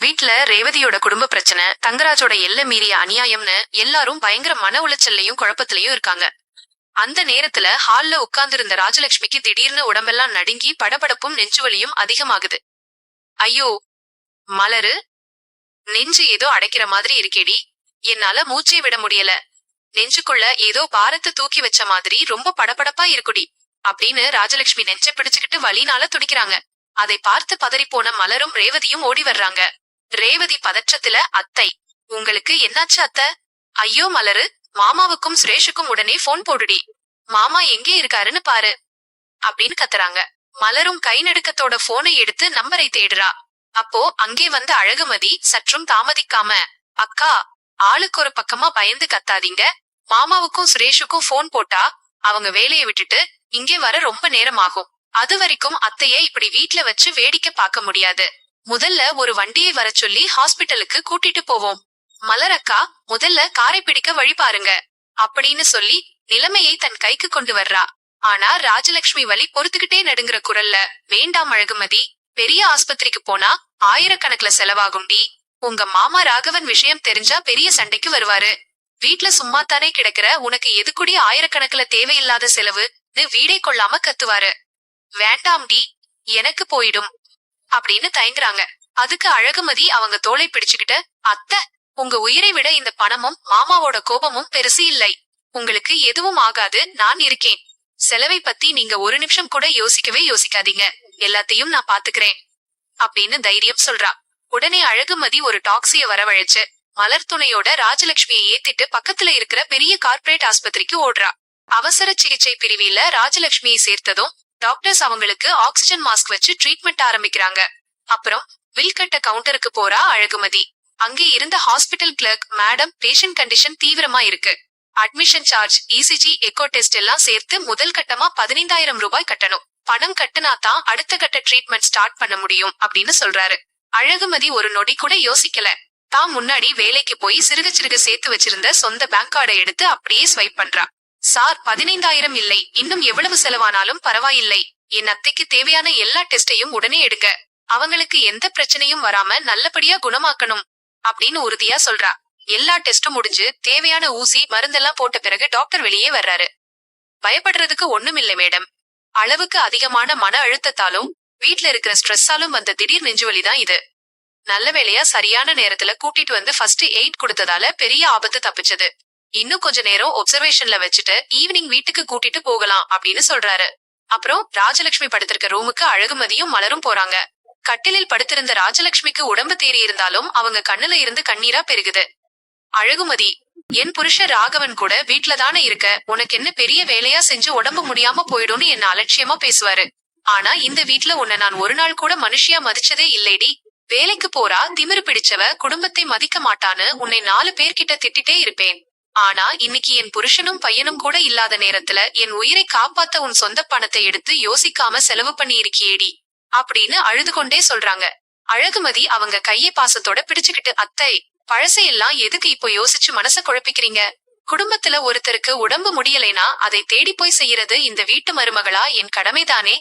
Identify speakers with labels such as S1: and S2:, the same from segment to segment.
S1: வீட்ல ரேவதியோட குடும்ப பிரச்சனை, தங்கராஜோட எல்லை மீறிய அநியாயம்னு எல்லாரும் பயங்கர மன உளைச்சல்லையும் குழப்பத்திலயும் இருக்காங்க. அந்த நேரத்துல ஹால்ல உட்கார்ந்திருந்த ராஜலட்சுமிக்கு திடீர்னு உடம்பெல்லாம் நடுங்கி படபடப்பும் நெஞ்சுவலியும் அதிகமாகுது. ஐயோ மலரு, நெஞ்சு ஏதோ அடைக்கிற மாதிரி இருக்கேடி, என்னால மூச்சே விட முடியல, நெஞ்சுக்குள்ள ஏதோ பாரத்தை தூக்கி வச்ச மாதிரி ரொம்ப படபடப்பா இருக்குடி அப்படின்னு ராஜலட்சுமி நெஞ்ச பிடிச்சுக்கிட்டு வலினால துடிக்கிறாங்க. அதை பார்த்து பதறிப்போன மலரும் ரேவதியும் ஓடி வர்றாங்க. ரேவதி பதற்றத்துல, அத்தை உங்களுக்கு என்னாச்சு அத்தை? ஐயோ மலரு, மாமாவுக்கும் சுரேஷுக்கும் உடனே போன் போடுடி, மாமா எங்கே இருக்காருன்னு பாரு அப்படின்னு கத்துறாங்க. மலரும் கை நடுக்கத்தோட போனை எடுத்து நம்பரை தேடுறா. அப்போ அங்கே வந்த அழகுமதி சற்றும் தாமதிக்காம, அக்கா, ஆளுக்கு ஒரு பக்கமா பயந்து கத்தாதீங்க, மாமாவுக்கும் சுரேஷுக்கும் போன் போட்டா அவங்க வேலையை விட்டுட்டு இங்கே வர ரொம்ப நேரம் ஆகும். அது வரைக்கும் அத்தைய இப்படி வீட்ல வச்சு வேடிக்கை பார்க்க முடியாது. முதல்ல ஒரு வண்டியை வர சொல்லி ஹாஸ்பிட்டலுக்கு கூட்டிட்டு போவோம். மலர் அக்கா, முதல்ல காரை பிடிக்க வழி பாருங்க அப்படின்னு சொல்லி நிலைமையை தன் கைக்கு கொண்டு வர்றா. ஆனா ராஜலட்சுமி வலி பொறுத்துக்கிட்டே நடுங்குற குரல்ல, வேண்டாம் அழகுமதி, பெரிய ஆஸ்பத்திரிக்கு போனா ஆயிரக்கணக்குல செலவாகும்டி, உங்க மாமா ராகவன் விஷயம் தெரிஞ்சா பெரிய சண்டைக்கு வருவாரு, வீட்ல சும்மாத்தானே கிடக்குற உனக்கு எதுக்குடி ஆயிரக்கணக்குல தேவையில்லாத செலவு வீடே கொள்ளாம கத்துவாரு. வேண்டாம்டி, எனக்கு போயிடும் அப்படின்னு தயங்குறாங்க. அதுக்கு அழகுமதி அவங்க தோளை பிடிச்சுக்கிட்டு, அத்தை, உங்க உயிரை விட இந்த பணமும் மாமாவோட கோபமும் பெருசு இல்லை, உங்களுக்கு எதுவும் ஆகாது, நான் இருக்கேன், செலவை பத்தி நீங்க ஒரு நிமிஷம் கூட யோசிக்கவே யோசிக்காதீங்க, எல்லாத்தையும் நான் பாத்துக்கிறேன் அப்படின்னு தைரியம் சொல்றா. உடனே அழகுமதி ஒரு டாக்ஸிய வரவழைச்சு மலர் துணையோட ராஜலட்சுமியை ஏத்திட்டு பக்கத்துல இருக்கிற பெரிய கார்ப்பரேட் ஆஸ்பத்திரிக்கு ஓடுறா. அவசர சிகிச்சை பிரிவில ராஜலட்சுமியை சேர்த்ததும் டாக்டர்ஸ் அவங்களுக்கு ஆக்சிஜன் மாஸ்க் வச்சு ட்ரீட்மெண்ட் ஆரம்பிக்கிறாங்க. அப்புறம் பில் கட்ட கவுண்டருக்கு போறா அழகுமதி. அங்கே இருந்த hospital clerk, madam, patient condition தீவிரமா இருக்கு, admission charge, ECG, echo test எல்லாம் சேர்த்து முதல் கட்டமா 15,000 ரூபாய் கட்டணும், பணம் கட்டுனாதான் அடுத்த கட்ட ட்ரீட்மெண்ட் ஸ்டார்ட் பண்ண முடியும் அப்படின்னு சொல்றாரு. அழகுமதி ஒரு நொடி கூட யோசிக்கல. தான் முன்னாடி வேலைக்கு போய் சிறுக சிறுக சேர்த்து வச்சிருந்த சொந்த பேங்க் கார்டை எடுத்து அப்படியே ஸ்வைப் பண்றா. சார், 15,000 இல்லை, இன்னும் எவ்வளவு செலவானாலும் பரவாயில்லை, என் அத்தைக்கு தேவையான எல்லா டெஸ்டையும் உடனே எடுங்க, அவங்களுக்கு எந்த பிரச்சனையும் வராம நல்லபடியா குணமாக்கணும் அப்படின்னு உறுதியா சொல்றா. எல்லா டெஸ்டும் முடிஞ்சு தேவையான ஊசி மருந்தெல்லாம் போட்ட பிறகு டாக்டர் வெளியே வர்றாரு. பயப்படுறதுக்கு ஒண்ணுமில்லை மேடம், அளவுக்கு அதிகமான மன அழுத்தத்தாலும் வீட்ல இருக்கிற ஸ்ட்ரெஸ்ஸாலும் வந்த திடீர் நெஞ்சுவலிதான் இது. நல்ல வேளையா சரியான நேரத்துல கூட்டிட்டு வந்து ஃபர்ஸ்ட் எய்ட் கொடுத்ததால பெரிய ஆபத்து தப்பிச்சது, இன்னும் கொஞ்ச நேரம் ஒப்சர்வேஷன்ல வச்சுட்டு ஈவினிங் வீட்டுக்கு கூட்டிட்டு போகலாம் அப்படின்னு சொல்றாரு. அப்புறம் ராஜலட்சுமி படுத்திருக்க ரூமுக்கு அழகுமதியும் மலரும் போறாங்க. கட்டிலில் படுத்திருந்த ராஜலட்சுமிக்கு உடம்பு தேறி இருந்தாலும் அவங்க கண்ணுல இருந்து கண்ணீரா பெருகுது. அழகுமதி, என் புருஷ ராகவன் கூட வீட்லதானே இருக்க, உனக்கு என்ன பெரிய வேலையா செஞ்சு உடம்பு முடியாம போயிடும்னு என்ன அலட்சியமா பேசுவாரு, ஆனா இந்த வீட்ல உன்னை நான் ஒரு நாள் கூட மனுஷியா மதிச்சதே இல்லைடி, வேலைக்கு போறா திமிரு பிடிச்சவ, குடும்பத்தை மதிக்க மாட்டான்னு உன்னை 4 பேர்கிட்ட திட்டிட்டே இருப்பேன், ஆனா இன்னைக்கு என் புருஷனும் பையனும் கூட இல்லாத நேரத்துல என் உயிரை காப்பாத்த உன் சொந்த பணத்தை எடுத்து யோசிக்காம செலவு பண்ணி இருக்கியேடி அப்படின்னு அழுது கொண்டே சொல்றாங்க. அழகுமதி அவங்க கையை பாசத்தோட பிடிச்சுக்கிட்டு, அத்தை, பழசையெல்லாம் எதுக்கு இப்போ யோசிச்சு மனச குழப்பிக்கிறீங்க, குடும்பத்துல ஒருத்தருக்கு உடம்பு முடியலைனா அதை தேடி போய் செய்யறது இந்த வீட்டு மருமகளா என் கடமைதானே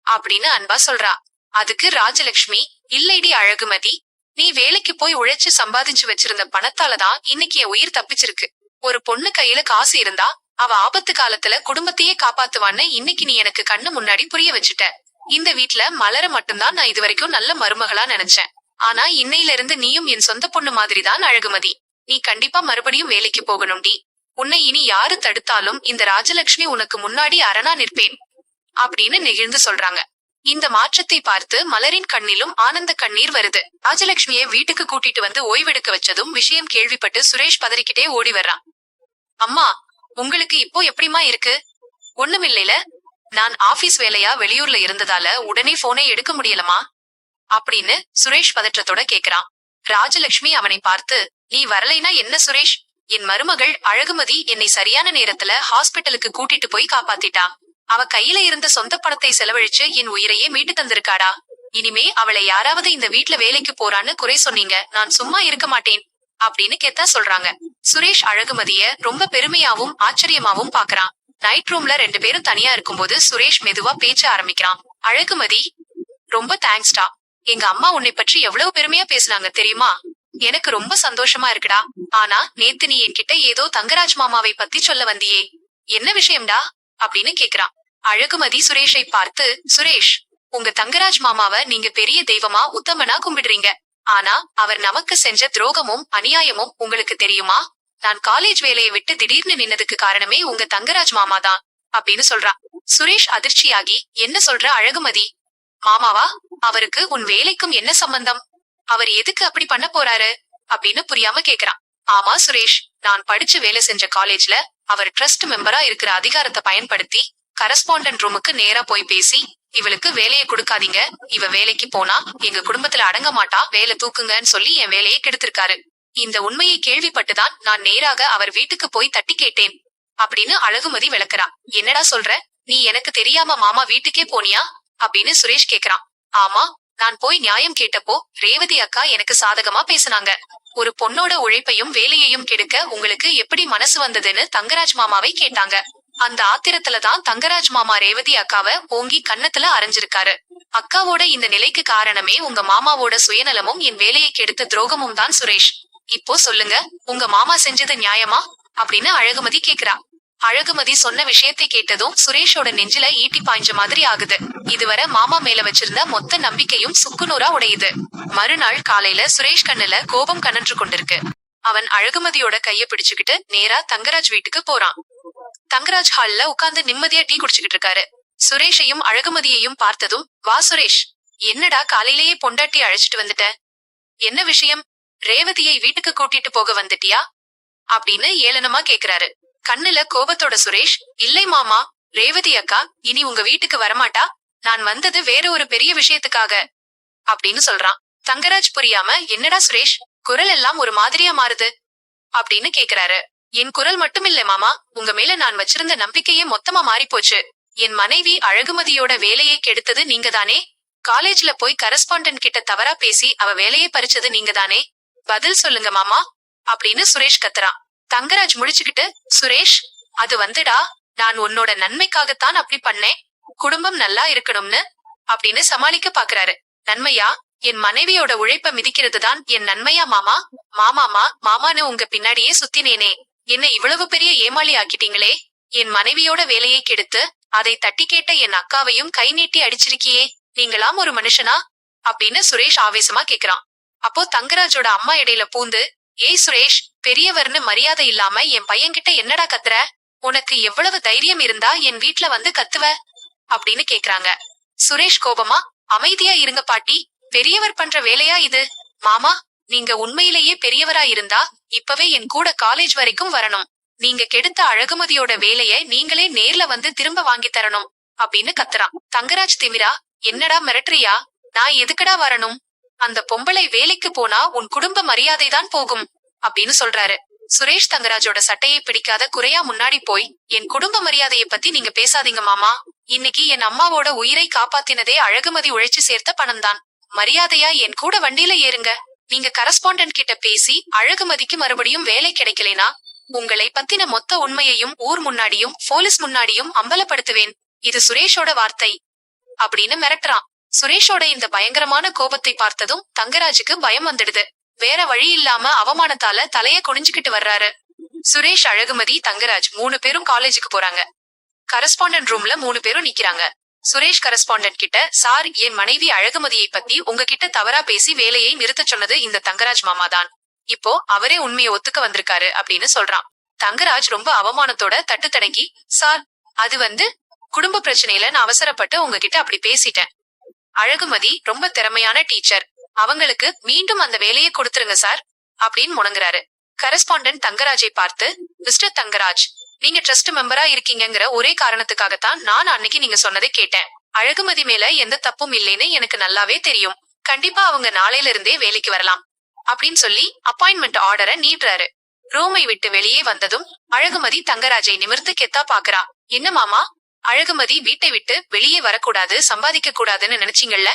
S1: அப்படின்னு அன்பா சொல்றா. அதுக்கு ராஜலட்சுமி, இல்லைடி அழகுமதி, நீ வேலைக்கு போய் உழைச்சு சம்பாதிச்சு வச்சிருந்த பணத்தாலதான் இன்னைக்கு என் உயிர் தப்பிச்சிருக்கு, ஒரு பொண்ணு கையில காசு இருந்தா அவ ஆபத்து காலத்துல குடும்பத்தையே காப்பாத்துவான்னு இன்னைக்கு நீ எனக்கு கண்ணு முன்னாடி புரிய வச்சுட்ட, இந்த வீட்ல மலர மட்டும்தான் நான் இது வரைக்கும் நல்ல மருமகளா நினைச்சேன், ஆனா இன்னையில இருந்து நீயும் என் சொந்த பொண்ணு மாதிரிதான் அழகுமதி, நீ கண்டிப்பா மறுபடியும் வேலைக்கு போகணும்டி, உன்னை இனி யாரு தடுத்தாலும் இந்த ராஜலட்சுமி உனக்கு முன்னாடி அரணா நிற்பேன் அப்படின்னு நெகிழ்ந்து சொல்றாங்க. இந்த மாற்றத்தை பார்த்து மலரின் கண்ணிலும் ஆனந்த கண்ணீர் வருது. ராஜலட்சுமியை வீட்டுக்கு கூட்டிட்டு வந்து ஓய்வெடுக்க வச்சதும் விஷயம் கேள்விப்பட்டு சுரேஷ் பதறிக்கிட்டே ஓடி வர்றான். அம்மா, உங்களுக்கு இப்போ எப்படிமா இருக்கு? ஒண்ணுமில்லைல, நான் ஆபீஸ் வேலையா வெளியூர்ல இருந்ததால உடனே போனை எடுக்க முடியலமா அப்படின்னு சுரேஷ் பதற்றத்தோட கேக்குறான். ராஜலட்சுமி அவனை பார்த்து, நீ வரலைனா என்ன சுரேஷ், என் மருமகள் அழகுமதி என்னை சரியான நேரத்துல ஹாஸ்பிட்டலுக்கு கூட்டிட்டு போய் காப்பாத்திட்டா, அவ கையில இருந்த சொந்த பணத்தை செலவழிச்சு என் உயிரையே மீட்டு தந்திருக்காடா, இனிமே அவளை யாராவது இந்த வீட்ல வேலைக்கு போறான்னு குறை சொன்னீங்க, நான் சும்மா இருக்க மாட்டேன் அப்படின்னு கேத்தா சொல்றாங்க. சுரேஷ் அழகுமதிய ரொம்ப பெருமையாவும் ஆச்சரியமாவும் பாக்குறான். நைட் ரூம்ல 2 பேரும் தனியா இருக்கும்போது சுரேஷ் மெதுவா பேச்ச ஆரம்பிக்கிறான். அழகுமதி, ரொம்ப தேங்க்ஸ்டா, எங்க அம்மா உன்னை பற்றி எவ்வளவு பெருமையா பேசுனாங்க தெரியுமா? எனக்கு ரொம்ப சந்தோஷமா இருக்குடா. ஆனா நேத்து நீ என்கிட்ட ஏதோ தங்கராஜ் மாமாவை பத்தி சொல்ல வந்தியே, என்ன விஷயம்டா அப்படின்னு கேக்குறான். அழகுமதி சுரேஷை பார்த்து, சுரேஷ், உங்க தங்கராஜ் மாமாவ நீங்க பெரிய தெய்வமா உத்தமனா கும்பிடுறீங்க. ஆனா அவர் நமக்கு செஞ்ச துரோகமும் அநியாயமும் உங்களுக்கு தெரியுமா? நான் காலேஜ் வேலையை விட்டு திடீர்னு நின்னதுக்கு காரணமே உங்க தங்கராஜ் மாமாதான் அப்படின்னு சொல்றான். சுரேஷ் அதிர்ச்சியாகி, என்ன சொல்ற அழகுமதி? மாமாவா? அவருக்கு உன் வேலைக்கும் என்ன சம்பந்தம்? அவர் எதுக்கு அப்படி பண்ண போறாரு அப்படின்னு புரியாம கேக்குறான். ஆமா சுரேஷ், நான் படிச்சு வேலை செஞ்ச காலேஜ்ல அவர் ட்ரஸ்ட் மெம்பரா இருக்கிற அதிகாரத்தை பயன்படுத்தி கரஸ்பாண்டன்ட் ரூமுக்கு நேரா போய் பேசி, இவளுக்கு வேலையை கொடுக்காதீங்க, இவ வேலைக்கு போனா எங்க குடும்பத்துல அடங்க மாட்டா, வேலை தூக்குங்கன்னு சொல்லி என் வேலையை கெடுத்திருக்காரு. இந்த உண்மையை கேள்விப்பட்டுதான் நான் நேராக அவர் வீட்டுக்கு போய் தட்டி கேட்டேன் அப்படின்னு அழகுமதி விளக்குறா. என்னடா சொல்ற? நீ எனக்கு தெரியாம மாமா வீட்டுக்கே போனியா அப்படின்னு சுரேஷ் கேக்குறான். ஆமா, நான் போய் நியாயம் கேட்டப்போ ரேவதி அக்கா எனக்கு சாதகமா பேசுனாங்க. ஒரு பொண்ணோட உழைப்பையும் வேலையையும் கெடுக்க உங்களுக்கு எப்படி மனசு வந்ததுன்னு தங்கராஜ் மாமாவை கேட்டாங்க. அந்த ஆத்திரத்துலதான் தங்கராஜ் மாமா ரேவதி அக்காவ ஓங்கி கன்னத்துல அரைஞ்சிருக்காரு. அக்காவோட இந்த நிலைக்கு காரணமே உங்க மாமாவோட சுயநலமும் என் வேலையை கெடுத்த துரோகமும் தான் சுரேஷ். இப்போ சொல்லுங்க, உங்க மாமா செஞ்சது நியாயமா அப்படின்னு அழகுமதி கேக்குறா. அழகுமதி சொன்ன விஷயத்தை கேட்டதும் சுரேஷோட நெஞ்சில ஈட்டி பாய்ஞ்ச மாதிரி ஆகுது. இதுவரை மாமா மேல வச்சிருந்த மொத்த நம்பிக்கையும் சுக்குநூறா உடையுது. மறுநாள் காலையில சுரேஷ் கண்ணுல கோபம் கனன்று கொண்டிருக்கு. அவன் அழகுமதியோட கைய பிடிச்சுக்கிட்டு நேரா தங்கராஜ் வீட்டுக்கு போறான். தங்கராஜ் ஹால்ல உட்கார்ந்து நிம்மதியா டீ குடிச்சுக்கிட்டு இருக்காரு. சுரேஷையும் அழகுமதியையும் பார்த்ததும், வா சுரேஷ், என்னடா காலையிலேயே பொண்டாட்டி அழைச்சிட்டு வந்துட்ட? என்ன விஷயம்? ரேவதியை வீட்டுக்கு கூட்டிட்டு போக வந்துட்டியா அப்படின்னு ஏளனமா கேக்குறாரு. கண்ணுல கோபத்தோட சுரேஷ், இல்லை மாமா, ரேவதி அக்கா இனி உங்க வீட்டுக்கு வரமாட்டா, நான் வந்தது வேற ஒரு பெரிய விஷயத்துக்காக அப்படின்னு சொல்றான். தங்கராஜ் புரியாம, என்னடா சுரேஷ், குரல் எல்லாம் ஒரு மாதிரியா மாறுது அப்படின்னு கேக்குறாரு. என் குரல் மட்டுமில்ல மாமா, உங்க மேல நான் வச்சிருந்த நம்பிக்கையே மொத்தமா மாறி போச்சு. என் மனைவி அழகுமதியோட வேலையை கெடுத்தது நீங்க தானே? காலேஜ்ல போய் கரஸ்பாண்டன்ட் கிட்ட தவறா பேசி அவ வேலையை பறிச்சது நீங்க தானே? பதில் சொல்லுங்க மாமா அப்படின்னு சுரேஷ் கத்துறான். தங்கராஜ் முழிச்சுக்கிட்டு, சுரேஷ், அது வந்துடா, நான் உன்னோட நன்மைக்காகத்தான் அப்படி பண்ணேன், குடும்பம் நல்லா இருக்கணும்னு அப்படின்னு சமாளிக்க பாக்குறாரு. நன்மையா? என் மனைவியோட உழைப்ப மிதிக்கிறதுதான் என் நன்மையா மாமா? மாமாமா மாமான்னு உங்க பின்னாடியே சுத்தினேனே, என்ன இவ்வளவு பெரிய ஏமாளி ஆக்கிட்டீங்களே. என் மனைவியோட வேலையை கெடுத்து அதை தட்டி கேட்ட என் அக்காவையும் கை நீட்டி அடிச்சிருக்கியே, நீங்களாம் ஒரு மனுஷனா அப்படின்னு சுரேஷ் ஆவேசமா கேக்குறான். அப்போ தங்கராஜோட அம்மா இடையில பூந்து, ஏய் சுரேஷ், பெரியவர்னு மரியாதை இல்லாம என் பையன்கிட்ட என்னடா கத்துற? உனக்கு எவ்வளவு தைரியம் இருந்தா என் வீட்ல வந்து கத்துவ அப்படின்னு கேக்குறாங்க. சுரேஷ் கோபமா, அமைதியா இருங்க பாட்டி, பெரியவர் பண்ற வேலையா இது? மாமா, நீங்க உண்மையிலேயே பெரியவரா இருந்தா இப்பவே என் கூட காலேஜ் வரைக்கும் வரணும். நீங்க கெடுத்த அழகுமதியோட வேலைய நீங்களே நேர்ல வந்து திரும்ப வாங்கி தரணும் அப்படின்னு கத்துறான். தங்கராஜ் திமிரா, என்னடா மிரட்டுறியா? நான் எதுக்கடா வரணும்? அந்த பொம்பளை வேலைக்கு போனா உன் குடும்ப மரியாதைதான் போகும் அப்படின்னு சொல்றாரு. சுரேஷ் தங்கராஜோட சட்டையை பிடிக்காத குறையா முன்னாடி போய், என் குடும்ப மரியாதையை பத்தி நீங்க பேசாதீங்க மாமா, இன்னைக்கு என் அம்மாவோட உயிரை காப்பாத்தினதே அழகுமதி உழைச்சு சேர்த்த பணம்தான். மரியாதையா என் கூட வண்டியில ஏறுங்க. நீங்க கரஸ்பாண்டன்ட் கிட்ட பேசி அழகுமதிக்கு மறுபடியும் வேலை கிடைக்கலைனா உங்களை பத்தின மொத்த உண்மையையும் ஊர் முன்னாடியும் போலீஸ் முன்னாடியும் அம்பலப்படுத்துவேன். இது சுரேஷோட வார்த்தை அப்படின்னு மிரட்டுறான். சுரேஷோட இந்த பயங்கரமான கோபத்தை பார்த்ததும் தங்கராஜுக்கு பயம் வந்துடுது. வேற வழி இல்லாம அவமானத்தால தலைய குனிஞ்சுக்கிட்டு வர்றாரு. சுரேஷ், அழகுமதி, தங்கராஜ் 3 பேரும் காலேஜுக்கு போறாங்க. கரஸ்பாண்டன்ட் ரூம்ல 3 பேரும் நிக்கிறாங்க. சுரேஷ் கரஸ்பாண்டன்ட் கிட்ட, சார், என் மனைவி அழகுமதியை பத்தி உங்ககிட்ட தவறா பேசி வேலையை நிறுத்த சொன்னது இந்த தங்கராஜ் மாமாதான். இப்போ அவரே உண்மையை ஒத்துக்க வந்திருக்காரு அப்படின்னு சொல்றான். தங்கராஜ் ரொம்ப அவமானத்தோட தட்டு தடங்கி, சார், அது வந்து குடும்ப பிரச்சனையில நான் அவசரப்பட்டு உங்ககிட்ட அப்படி பேசிட்டேன். அழகுமதி ரொம்ப திறமையான டீச்சர், அவங்களுக்கு மீண்டும் அந்த வேலையை கொடுத்துருங்க சார் அப்படின்னு முணங்குறாரு. கரஸ்பாண்டன்ட் தங்கராஜை பார்த்து, மிஸ்டர் தங்கராஜ், நீங்க ட்ரஸ்ட் மெம்பரா இருக்கீங்கிற ஒரே காரணத்துக்காகத்தான் நான் அன்னைக்கு நீங்க சொன்னதை கேட்டேன். அழகுமதி மேல எந்த தப்பும் இல்லைன்னு எனக்கு நல்லாவே தெரியும். கண்டிப்பா அவங்க நாளையில இருந்தே வேலைக்கு வரலாம் அப்படின்னு சொல்லி அப்பாயின்மெண்ட் ஆர்டரை நீட்டுறாரு. ரூமை விட்டு வெளியே வந்ததும் அழகுமதி தங்கராஜை நிமிர்ந்து கெத்தா பாக்குறா. என்ன மாமா, அழகுமதி வீட்டை விட்டு வெளியே வரக்கூடாது, சம்பாதிக்க கூடாதுன்னு நினைச்சீங்கல்ல,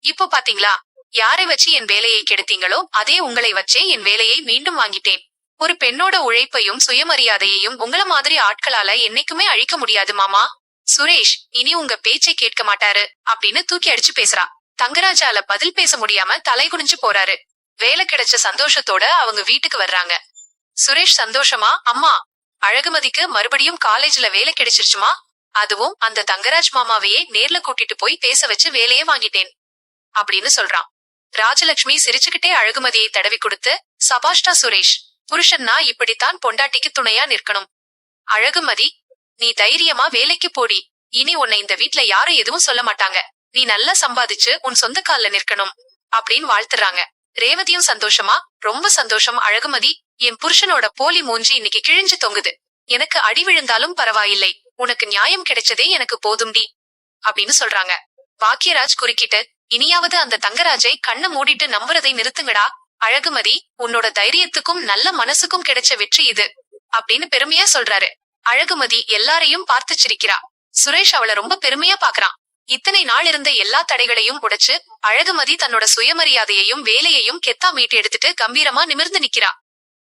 S1: இப்போ பாத்தீங்களா? யாரை வச்சு என் வேலையை கெடுத்தீங்களோ அதே உங்களை வச்சே என் வேலையை மீண்டும் வாங்கிட்டேன். ஒரு பெண்ணோட உழைப்பையும் சுயமரியாதையையும் உங்கள மாதிரி ஆட்களால என்னைக்குமே அழிக்க முடியாது மாமா. சுரேஷ் இனி உங்க பேச்சை கேட்க மாட்டாரு அப்படின்னு தூக்கி அடிச்சு பேசுறா. தங்கராஜால பதில் பேச முடியாம தலை குனிஞ்சு போறாரு. வேலை கிடைச்ச சந்தோஷத்தோட அவங்க வீட்டுக்கு வர்றாங்க. சுரேஷ் சந்தோஷமா, அம்மா அழகுமதிக்கு மறுபடியும் காலேஜ்ல வேலை கிடைச்சிருச்சுமா, அதுவும் அந்த தங்கராஜ் மாமாவையே நேர்ல கூட்டிட்டு போய் பேச வச்சு வேலையே வாங்கிட்டேன் அப்படின்னு சொல்றான். ராஜலட்சுமி சிரிச்சுக்கிட்டே அழகுமதியை தடவி கொடுத்து, சபாஷ்டா சுரேஷ், புருஷன்னா இப்படித்தான் பொண்டாட்டிக்கு துணையா நிற்கணும். அழகுமதி, நீ தைரியமா வேலைக்கு போடி. இனி உன்னை இந்த வீட்ல யாரும் எதுவும் சொல்ல மாட்டாங்க. நீ நல்லா சம்பாதிச்சு உன் சொந்த கால்ல நிற்கணும் அப்படின்னு வாழ்த்துறாங்க. ரேவதியும் சந்தோஷமா, ரொம்ப சந்தோஷம் அழகுமதி, என் புருஷனோட போலி மூஞ்சி இன்னைக்கு கிழிஞ்சு தொங்குது. எனக்கு அடி விழுந்தாலும் பரவாயில்லை, உனக்கு நியாயம் கிடைச்சதே எனக்கு போதும்டி அப்படின்னு சொல்றாங்க. பாக்கியராஜ் குறுக்கிட்டு, இனியாவது அந்த தங்கராஜை கண்ணை மூடிட்டு நம்புறதை நிறுத்துங்கடா. அழகுமதி, உன்னோட தைரியத்துக்கும் நல்ல மனசுக்கும் கிடைச்ச வெற்றி இது அப்படின்னு பெருமையா சொல்றாரு. அழகுமதி எல்லாரையும் பார்த்து சிரிக்கிறா. சுரேஷ் அவளை ரொம்ப பெருமையா பாக்குறான். இத்தனை நாள் இருந்த எல்லா தடைகளையும் உடைச்சு அழகுமதி தன்னோட சுயமரியாதையையும் வேலையையும் கெத்தா மீட்டு எடுத்துட்டு கம்பீரமா நிமிர்ந்து நிக்கிறா.